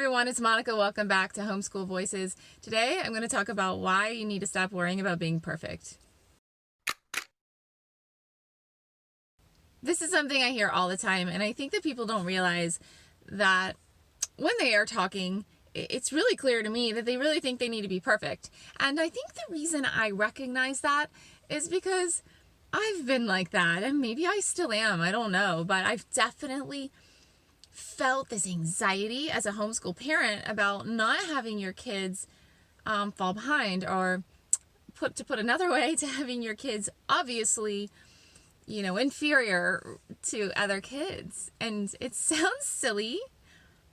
everyone, it's Monica. Welcome back to Homeschool Voices. Today I'm going to talk about why you need to stop worrying about being perfect. This is something I hear all the time, and I think that people don't realize that when they are talking, it's really clear to me that they really think they need to be perfect. And I think the reason I recognize that is because I've been like that, and maybe I still am, I don't know, but I've definitely felt this anxiety as a homeschool parent about not having your kids fall behind, or to put another way, to having your kids obviously, inferior to other kids. And it sounds silly,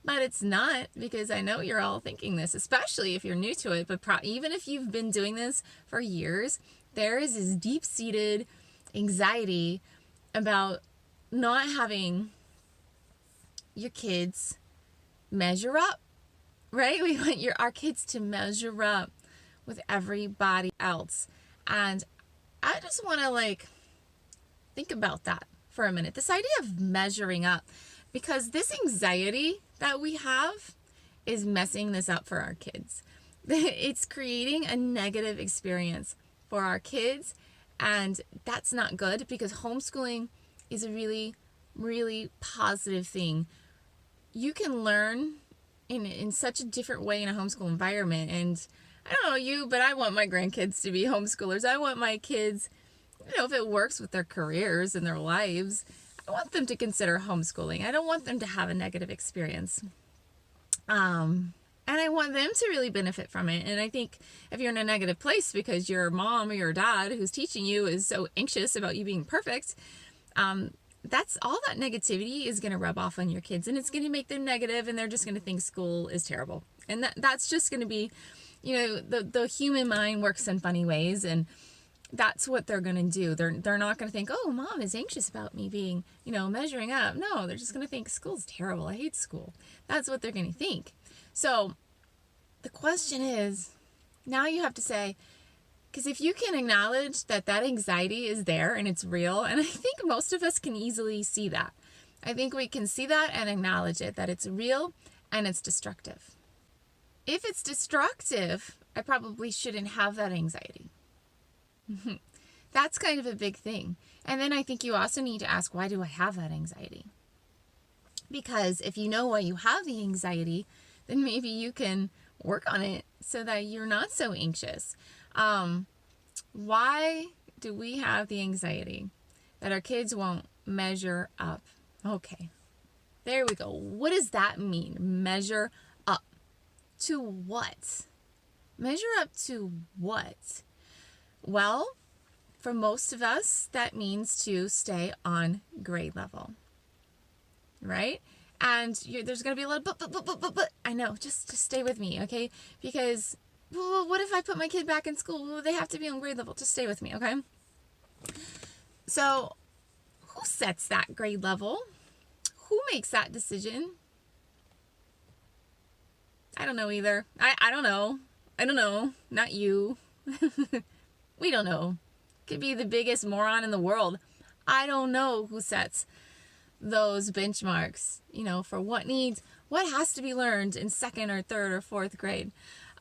but it's not, because I know you're all thinking this, especially if you're new to it, but even if you've been doing this for years, there is this deep-seated anxiety about not having your kids measure up, right? We want our kids to measure up with everybody else. And I just want to think about that for a minute, this idea of measuring up, because this anxiety that we have is messing this up for our kids. It's creating a negative experience for our kids, and that's not good, because homeschooling is a really, really positive thing. You can learn in such a different way in a homeschool environment. And I don't know you, but I want my grandkids to be homeschoolers. I want my kids, if it works with their careers and their lives, I want them to consider homeschooling. I don't want them to have a negative experience. And I want them to really benefit from it. And I think if you're in a negative place because your mom or your dad who's teaching you is so anxious about you being perfect, that's all that negativity is going to rub off on your kids, and it's going to make them negative, and they're just going to think school is terrible. And that's just going to be, the human mind works in funny ways, and that's what they're going to do. They're not going to think, oh, mom is anxious about me being, measuring up. No, they're just going to think school's terrible. I hate school. That's what they're going to think. So the question is, now you have to say, because if you can acknowledge that anxiety is there and it's real, and I think most of us can easily see that. I think we can see that and acknowledge it, that it's real and it's destructive. If it's destructive, I probably shouldn't have that anxiety. That's kind of a big thing. And then I think you also need to ask, why do I have that anxiety? Because if you know why you have the anxiety, then maybe you can work on it so that you're not so anxious. Why do we have the anxiety that our kids won't measure up? Okay, there we go. What does that mean? Measure up to what? Measure up to what? Well, for most of us, that means to stay on grade level, right? And there's going to be a little but. I know, just stay with me, okay? Because, well, what if I put my kid back in school? Well, they have to be on grade level. Just stay with me, okay? So, who sets that grade level? Who makes that decision? I don't know either. I don't know. I don't know. Not you. We don't know. Could be the biggest moron in the world. I don't know who sets those benchmarks, for what has to be learned in second or third or fourth grade.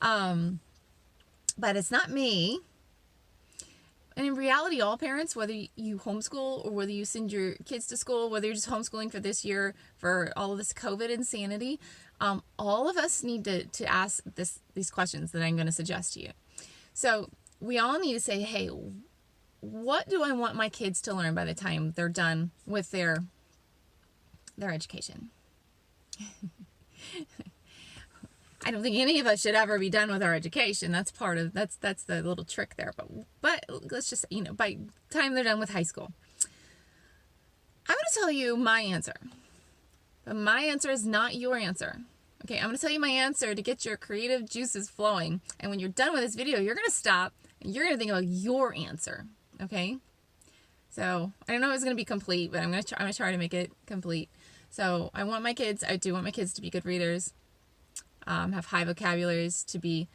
But it's not me. And in reality, all parents, whether you homeschool or whether you send your kids to school, whether you're just homeschooling for this year, for all of this COVID insanity, all of us need to ask these questions that I'm going to suggest to you. So we all need to say, hey, what do I want my kids to learn by the time they're done with their education? I don't think any of us should ever be done with our education. That's that's the little trick there. But let's just, by the time they're done with high school. I'm going to tell you my answer. But my answer is not your answer. Okay, I'm going to tell you my answer to get your creative juices flowing. And when you're done with this video, you're going to stop and you're going to think about your answer. Okay? So, I don't know if it's going to be complete, but I'm going to try to make it complete. So, I do want my kids to be good readers. Have high vocabularies, to be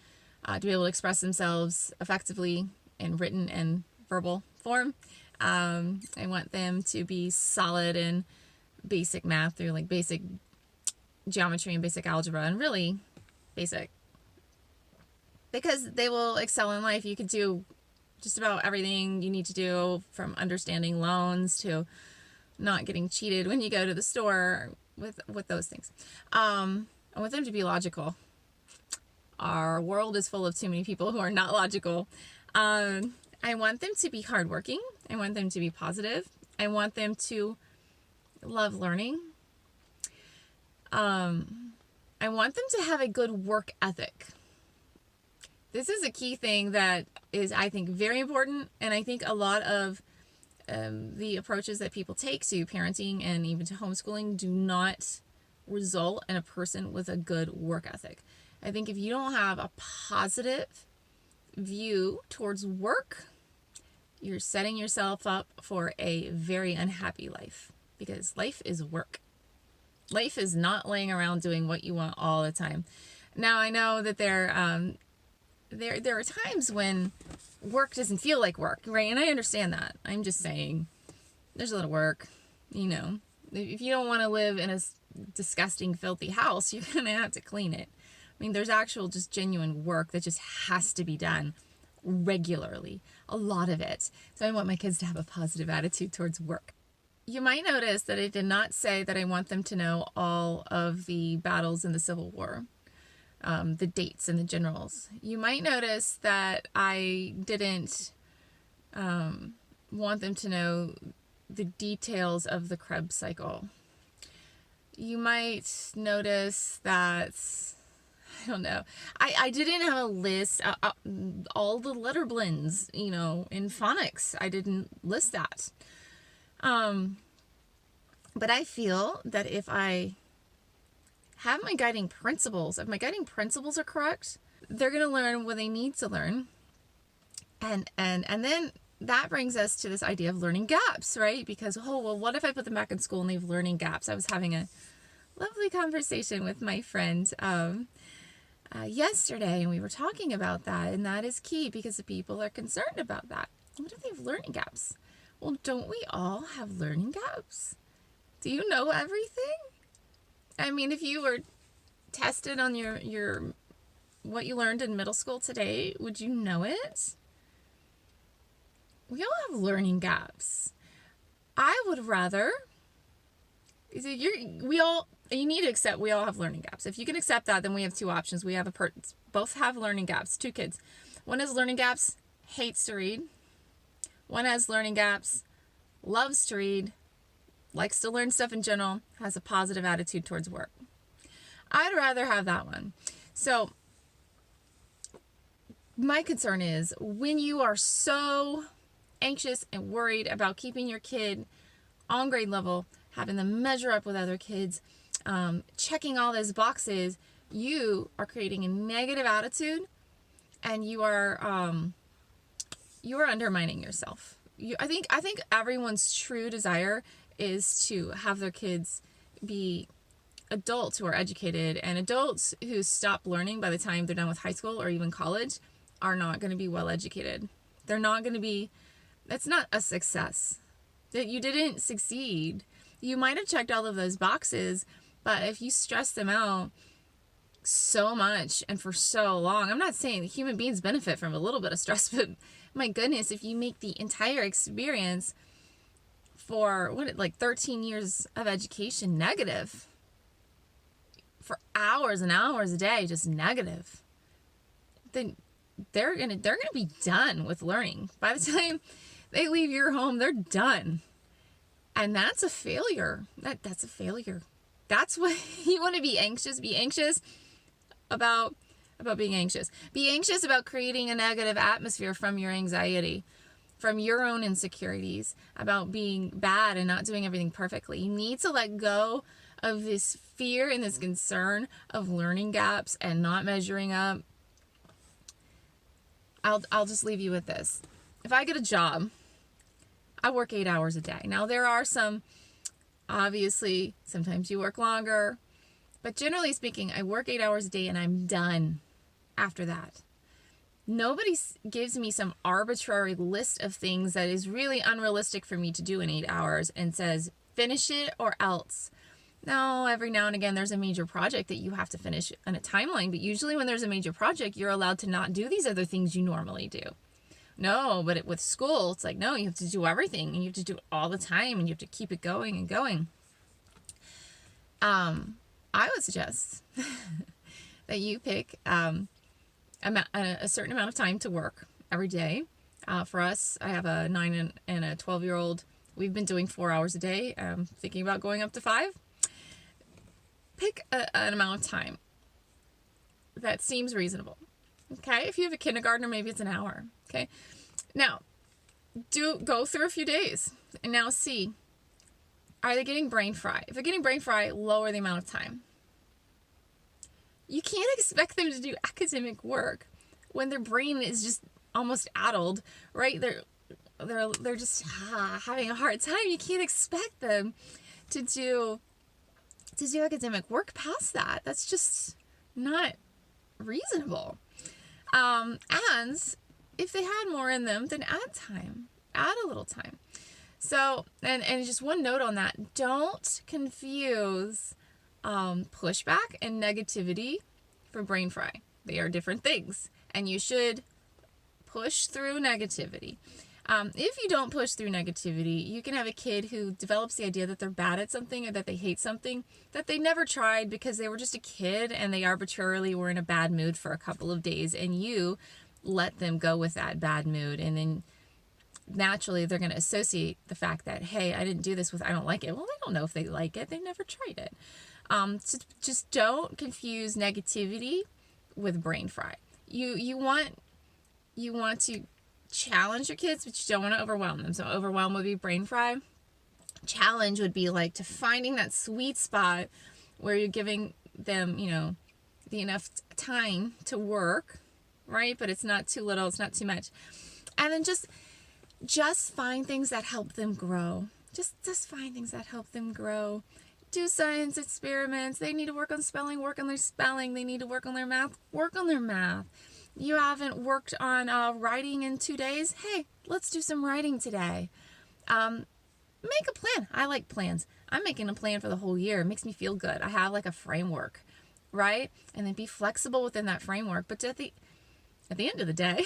able to express themselves effectively in written and verbal form. I want them to be solid in basic math, or basic geometry and basic algebra, and really basic, because they will excel in life. You could do just about everything you need to do, from understanding loans to not getting cheated when you go to the store, with those things. I want them to be logical. Our world is full of too many people who are not logical. I want them to be hardworking. I want them to be positive. I want them to love learning. I want them to have a good work ethic. This is a key thing that is, I think, very important. And I think a lot of the approaches that people take to parenting and even to homeschooling do not result in a person with a good work ethic. I think if you don't have a positive view towards work, you're setting yourself up for a very unhappy life, because life is work. Life is not laying around doing what you want all the time. Now, I know that there are times when work doesn't feel like work, right? And I understand that. I'm just saying there's a lot of work, you know. If you don't want to live in a disgusting, filthy house, you're going to have to clean it. I mean, there's actual just genuine work that just has to be done regularly, a lot of it. So I want my kids to have a positive attitude towards work. You might notice that I did not say that I want them to know all of the battles in the Civil War, the dates and the generals. You might notice that I didn't want them to know the details of the Krebs cycle. You might notice that, I don't know, I didn't have a list, all the letter blends, you know, in phonics. I didn't list that. But I feel that if I have my guiding principles, if my guiding principles are correct, they're going to learn what they need to learn. And then that brings us to this idea of learning gaps, right? Because, oh, well, what if I put them back in school and they have learning gaps? I was having a lovely conversation with my friend yesterday, and we were talking about that, and that is key because the people are concerned about that. What if they have learning gaps? Well, don't we all have learning gaps? Do you know everything? I mean, if you were tested on your what you learned in middle school today, would you know it? We all have learning gaps. I would rather, you need to accept we all have learning gaps. If you can accept that, then we have two options. We have both have learning gaps, two kids. One has learning gaps, hates to read. One has learning gaps, loves to read, likes to learn stuff in general, has a positive attitude towards work. I'd rather have that one. So my concern is when you are so anxious and worried about keeping your kid on grade level, having them measure up with other kids, checking all those boxes, you are creating a negative attitude, and you are undermining yourself. I think everyone's true desire is to have their kids be adults who are educated, and adults who stop learning by the time they're done with high school or even college are not going to be well educated. They're not going to be, that's not a success. That you didn't succeed. You might have checked all of those boxes, but if you stress them out so much and for so long, I'm not saying human beings benefit from a little bit of stress, but my goodness, if you make the entire experience for 13 years of education negative, for hours and hours a day, just negative, then they're gonna be done with learning. By the time they leave your home, they're done. And that's a failure. That's a failure. That's what you want to be anxious. Be anxious about being anxious. Be anxious about creating a negative atmosphere from your anxiety, from your own insecurities, about being bad and not doing everything perfectly. You need to let go of this fear and this concern of learning gaps and not measuring up. I'll just leave you with this. If I get a job, I work 8 hours a day. Now, there are some, obviously, sometimes you work longer, but generally speaking, I work 8 hours a day and I'm done after that. Nobody gives me some arbitrary list of things that is really unrealistic for me to do in 8 hours and says, finish it or else. Now, every now and again, there's a major project that you have to finish on a timeline, but usually when there's a major project, you're allowed to not do these other things you normally do. No, but with school, it's like, no, you have to do everything, and you have to do it all the time, and you have to keep it going and going. I would suggest that you pick a certain amount of time to work every day. For us, I have a 9 and a 12-year-old. We've been doing 4 hours a day, thinking about going up to 5. Pick an amount of time that seems reasonable. Okay, if you have a kindergartner, maybe it's an hour. Okay, now go through a few days and now see, are they getting brain fry? If they're getting brain fry, lower the amount of time. You can't expect them to do academic work when their brain is just almost addled, right? They're just having a hard time. You can't expect them to do academic work past that. That's just not reasonable. And if they had more in them, then add a little time. So, and just one note on that, don't confuse pushback and negativity for brain fry. They are different things, and you should push through negativity. If you don't push through negativity, you can have a kid who develops the idea that they're bad at something or that they hate something that they never tried because they were just a kid and they arbitrarily were in a bad mood for a couple of days, and you let them go with that bad mood, and then naturally they're going to associate the fact that, hey, I didn't do this with I don't like it. Well, they don't know if they like it. They never tried it. So just don't confuse negativity with brain fry. You want to challenge your kids, but you don't want to overwhelm them. So overwhelm would be brain fry. Challenge would be like to finding that sweet spot where you're giving them, the enough time to work, right? But it's not too little, it's not too much. And then just find things that help them grow. Just find things that help them grow. Do science experiments. They need to work on spelling, work on their spelling. They need to work on their math, work on their math. You haven't worked on writing in 2 days? Hey, let's do some writing today. Make a plan. I like plans. I'm making a plan for the whole year. It makes me feel good. I have like a framework, right? And then be flexible within that framework. But at the end of the day,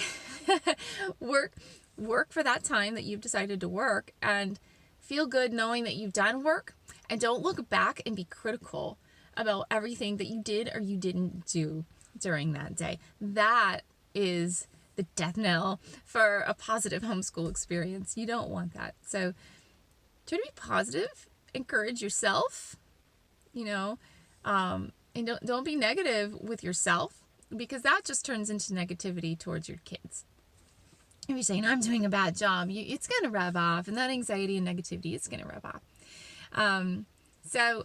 work for that time that you've decided to work and feel good knowing that you've done work, and don't look back and be critical about everything that you did or you didn't do during that day. That is the death knell for a positive homeschool experience. You don't want that. So try to be positive, encourage yourself, and don't be negative with yourself, because that just turns into negativity towards your kids. If you're saying, I'm doing a bad job, it's going to rub off, and that anxiety and negativity is going to rub off. So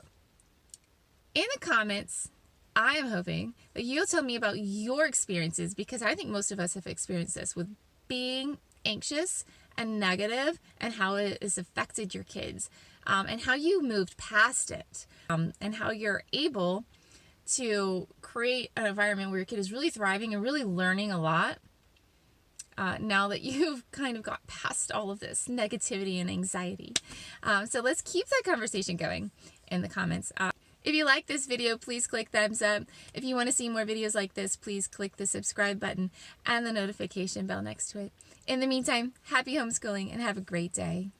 in the comments, I am hoping that you'll tell me about your experiences, because I think most of us have experienced this with being anxious and negative, and how it has affected your kids, and how you moved past it, and how you're able to create an environment where your kid is really thriving and really learning a lot. Now that you've kind of got past all of this negativity and anxiety. So let's keep that conversation going in the comments. If you like this video, please click thumbs up. If you want to see more videos like this, please click the subscribe button and the notification bell next to it. In the meantime, happy homeschooling and have a great day.